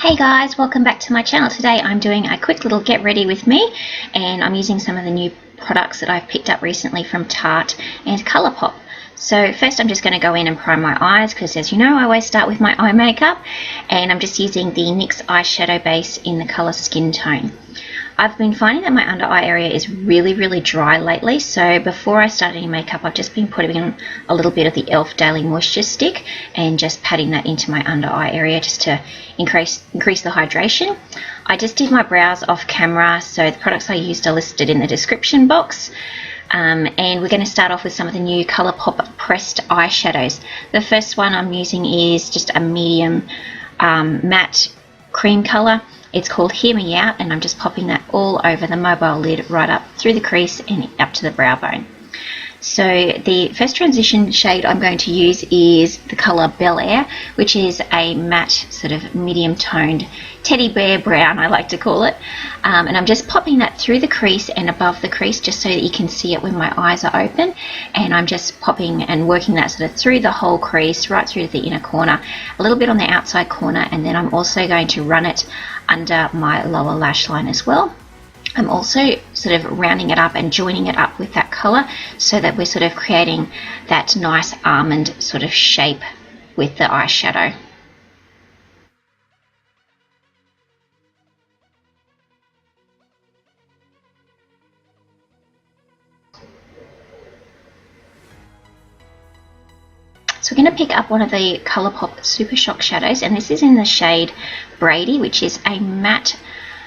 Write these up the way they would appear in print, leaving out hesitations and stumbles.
Hey guys, welcome back to my channel. Today I'm doing a quick little get ready with me, and I'm using some of the new products that I've picked up recently from Tarte and Colourpop. So first I'm just going to go in and prime my eyes because, as you know, I always start with my eye makeup, and I'm just using the NYX eyeshadow base in the colour Skintone. I've been finding that my under eye area is really dry lately, so before I start any makeup I've just been putting in a little bit of the e.l.f. Daily Moisture Stick and just patting that into my under eye area just to increase the hydration. I just did my brows off camera, so the products I used are listed in the description box. And we're going to start off with some of the new Colorpop pressed eyeshadows. The first one I'm using is just a medium matte cream colour. It's called Hear Me Out, and I'm just popping that all over the mobile lid, right up through the crease and up to the brow bone. So the first transition shade I'm going to use is the colour Bel Air, which is a matte sort of medium toned teddy bear brown, I like to call it. And I'm just popping that through the crease and above the crease just so that you can see it when my eyes are open. And I'm just popping and working that sort of through the whole crease, right through to the inner corner, a little bit on the outside corner, and then I'm also going to run it under my lower lash line as well. I'm also sort of rounding it up and joining it up with that colour so that we're sort of creating that nice almond sort of shape with the eyeshadow. So we're going to pick up one of the Colourpop Super Shock shadows, and this is in the shade Brady, which is a matte,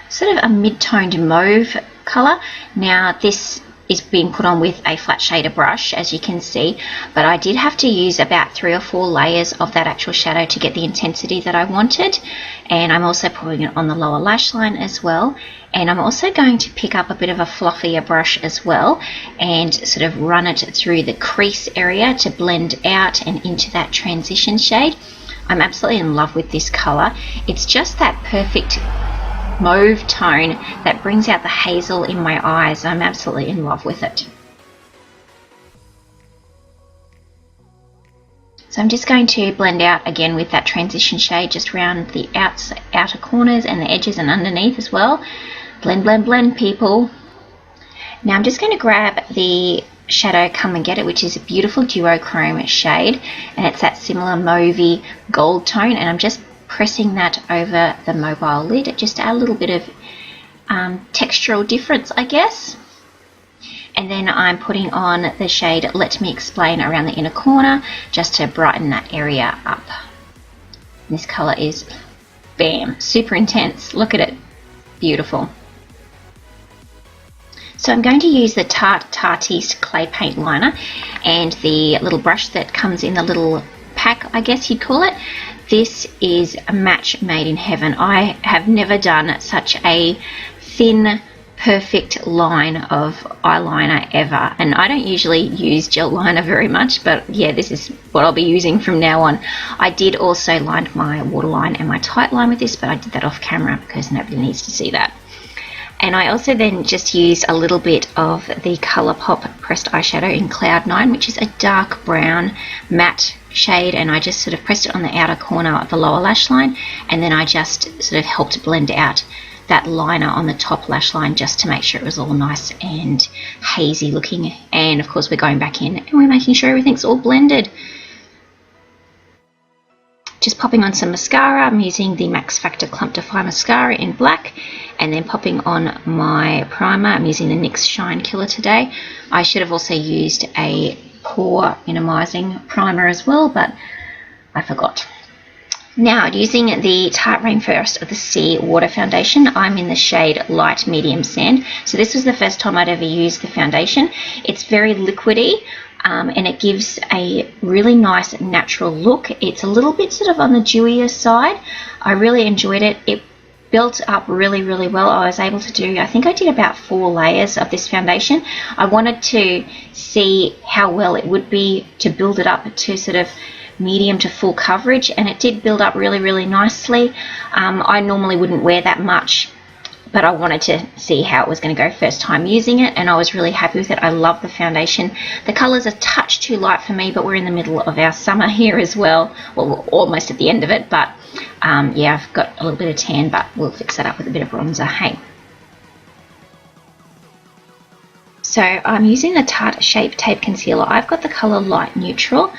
sort of a mid-toned mauve colour. Now this is being put on with a flat shader brush, as you can see, but I did have to use about 3 or 4 layers of that actual shadow to get the intensity that I wanted. And I'm also putting it on the lower lash line as well. And I'm also going to pick up a bit of a fluffier brush as well and sort of run it through the crease area to blend out and into that transition shade. I'm absolutely in love with this colour. It's just that perfect mauve tone that brings out the hazel in my eyes. I'm absolutely in love with it. So I'm just going to blend out again with that transition shade just around the outer corners and the edges and underneath as well. Blend, people. Now I'm just going to grab the shadow Come and Get It, which is a beautiful duochrome shade, and it's that similar mauvey gold tone, and I'm just pressing that over the mobile lid just to add a little bit of textural difference, I guess. And then I'm putting on the shade Let Me Explain around the inner corner just to brighten that area up. This colour is, bam, super intense. Look at it. Beautiful. So I'm going to use the Tarteist clay paint liner and the little brush that comes in the little pack, I guess you'd call it. This is a match made in heaven. I have never done such a thin, perfect line of eyeliner ever, and I don't usually use gel liner very much, but yeah, this is what I'll be using from now on. I did also line my waterline and my tight line with this, but I did that off camera because nobody needs to see that. And I also then just used a little bit of the Colourpop pressed eyeshadow in Cloud 9, which is a dark brown matte shade, and I just sort of pressed it on the outer corner of the lower lash line, and then I just sort of helped blend out that liner on the top lash line just to make sure it was all nice and hazy looking. And of course we're going back in and we're making sure everything's all blended. Just popping on some mascara. I'm using the Max Factor Clump Defy mascara in black, and then popping on my primer. I'm using the NYX Shine Killer today. I should have also used a pore minimizing primer as well, but I forgot. Now, using the Tarte Rainforest of the Sea Water Foundation, I'm in the shade Light Medium Sand. So this was the first time I'd ever used the foundation. It's very liquidy. And it gives a really nice natural look. It's a little bit sort of on the dewier side. I really enjoyed it. It built up really well. I was able to do, I think I did about 4 layers of this foundation. I wanted to see how well it would be to build it up to sort of medium to full coverage, and it did build up really nicely. I normally wouldn't wear that much but I wanted to see how it was going to go first time using it, and I was really happy with it. I love the foundation. The colour's a touch too light for me, but we're in the middle of our summer here as well. Well, we're almost at the end of it, but yeah, I've got a little bit of tan, but we'll fix that up with a bit of bronzer, hey. So I'm using the Tarte Shape Tape Concealer. I've got the colour Light Neutral,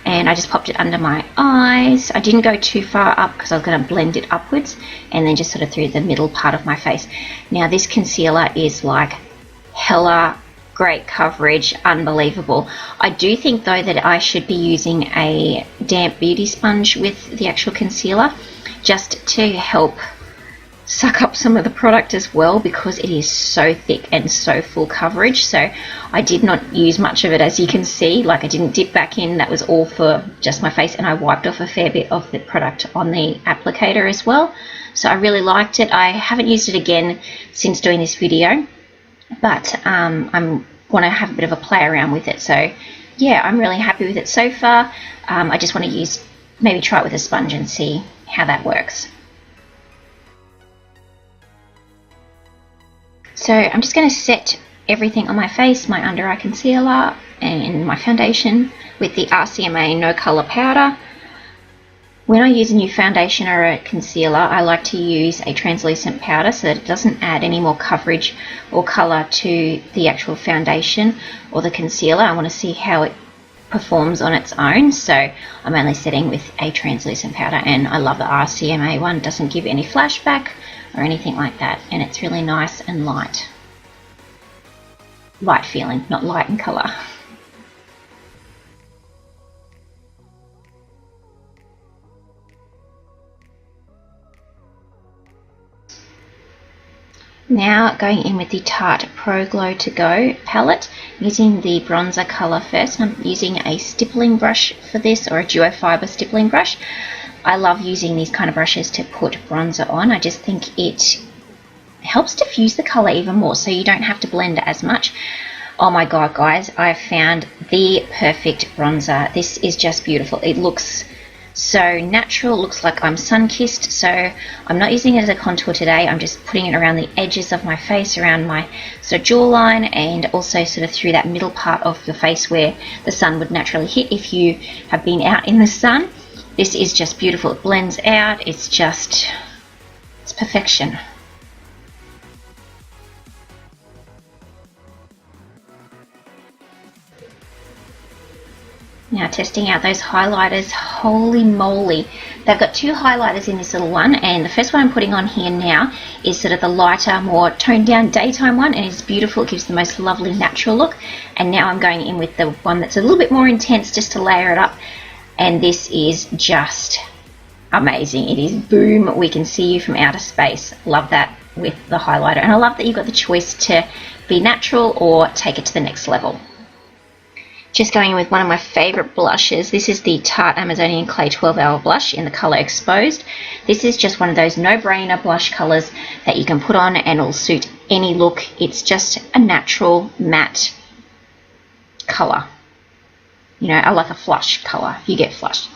and I just popped it under my eyes. I didn't go too far up because I was going to blend it upwards, and then just sort of through the middle part of my face. Now this concealer is like hella great coverage, unbelievable. I do think though that I should be using a damp beauty sponge with the actual concealer just to help suck up some of the product as well, because it is so thick and so full coverage. So I did not use much of it, as you can see. Like, I didn't dip back in. That was all for just my face, and I wiped off a fair bit of the product on the applicator as well. So I really liked it. I haven't used it again since doing this video, but I want to have a bit of a play around with it. So yeah, I'm really happy with it so far. I just want to maybe try it with a sponge and see how that works. So I'm just going to set everything on my face, my under eye concealer and my foundation, with the RCMA No Colour Powder. When I use a new foundation or a concealer, I like to use a translucent powder so that it doesn't add any more coverage or colour to the actual foundation or the concealer. I want to see how it performs on its own, so I'm only setting with a translucent powder, and I love the RCMA one. It doesn't give any flashback or anything like that, and it's really nice and light feeling, not light in colour. Now going in with the Tarte Pro Glow To Go palette, using the bronzer colour first. I'm using a stippling brush for this, or a duo fibre stippling brush. I love using these kind of brushes to put bronzer on. I just think it helps diffuse the colour even more, so you don't have to blend as much. Oh my god, guys, I've found the perfect bronzer. This is just beautiful. It looks so natural, looks like I'm sun-kissed. So I'm not using it as a contour today. I'm just putting it around the edges of my face, around my sort of jawline, and also sort of through that middle part of your face where the sun would naturally hit if you have been out in the sun. This is just beautiful. It blends out. It's perfection. Now testing out those highlighters. Holy moly. They've got two highlighters in this little one, and the first one I'm putting on here now is sort of the lighter, more toned down daytime one, and it's beautiful. It gives the most lovely natural look. And now I'm going in with the one that's a little bit more intense just to layer it up. And this is just amazing. It is boom, we can see you from outer space. Love that with the highlighter. And I love that you've got the choice to be natural or take it to the next level. Just going in with one of my favourite blushes. This is the Tarte Amazonian Clay 12-Hour Blush in the colour Exposed. This is just one of those no-brainer blush colours that you can put on and it'll suit any look. It's just a natural matte colour. You know, I like a flush colour. You get flushed.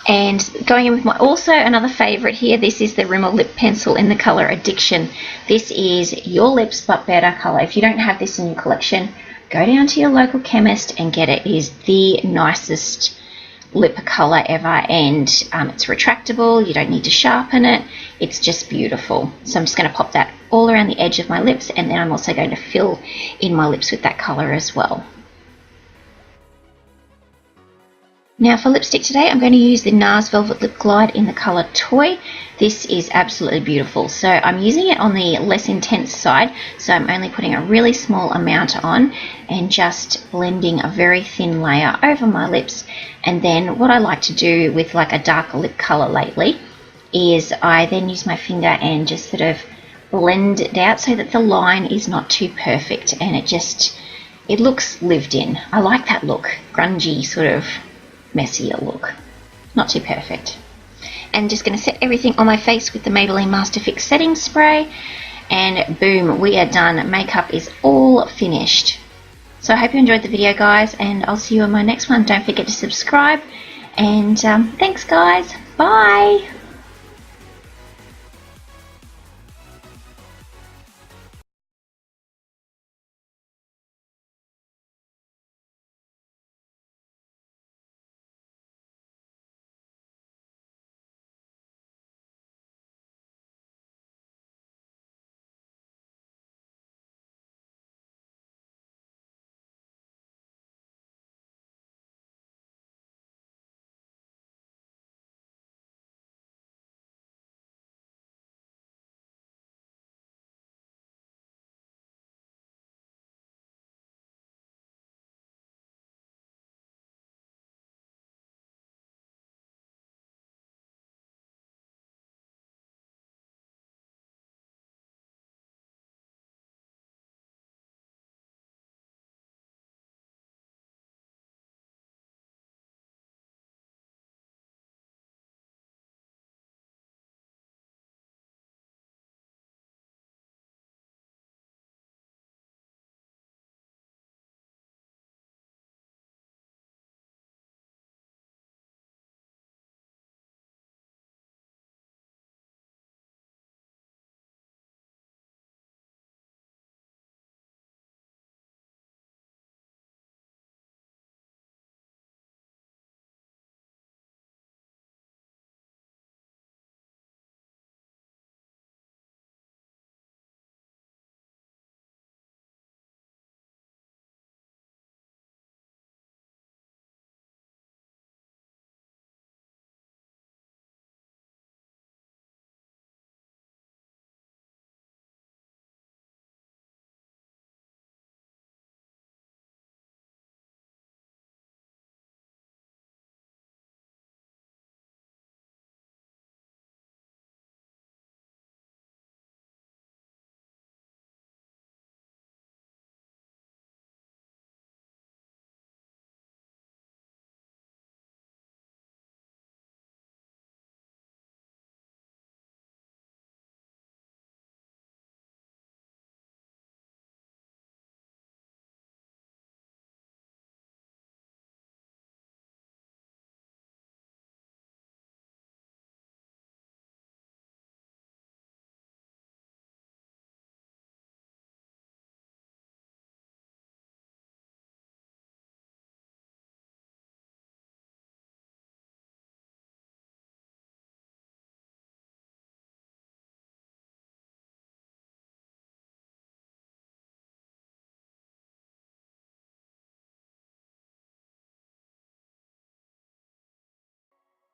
And going in with my also another favourite here, this is the Rimmel Lip Pencil in the colour Addiction. This is your lips but better colour. If you don't have this in your collection, go down to your local chemist and get it. It is the nicest lip colour ever, and it's retractable. You don't need to sharpen it. It's just beautiful. So I'm just going to pop that all around the edge of my lips, and then I'm also going to fill in my lips with that colour as well. Now for lipstick today, I'm going to use the NARS Velvet Lip Glide in the colour Toy. This is absolutely beautiful. So I'm using it on the less intense side, so I'm only putting a really small amount on and just blending a very thin layer over my lips. And then what I like to do with like a darker lip colour lately is I then use my finger and just sort of blend it out so that the line is not too perfect and it looks lived in. I like that look, grungy sort of messier look, not too perfect. And just going to set everything on my face with the Maybelline Master Fix setting spray, and boom, we are done. Makeup is all finished. So I hope you enjoyed the video, guys, and I'll see you in my next one. Don't forget to subscribe, and thanks guys, bye.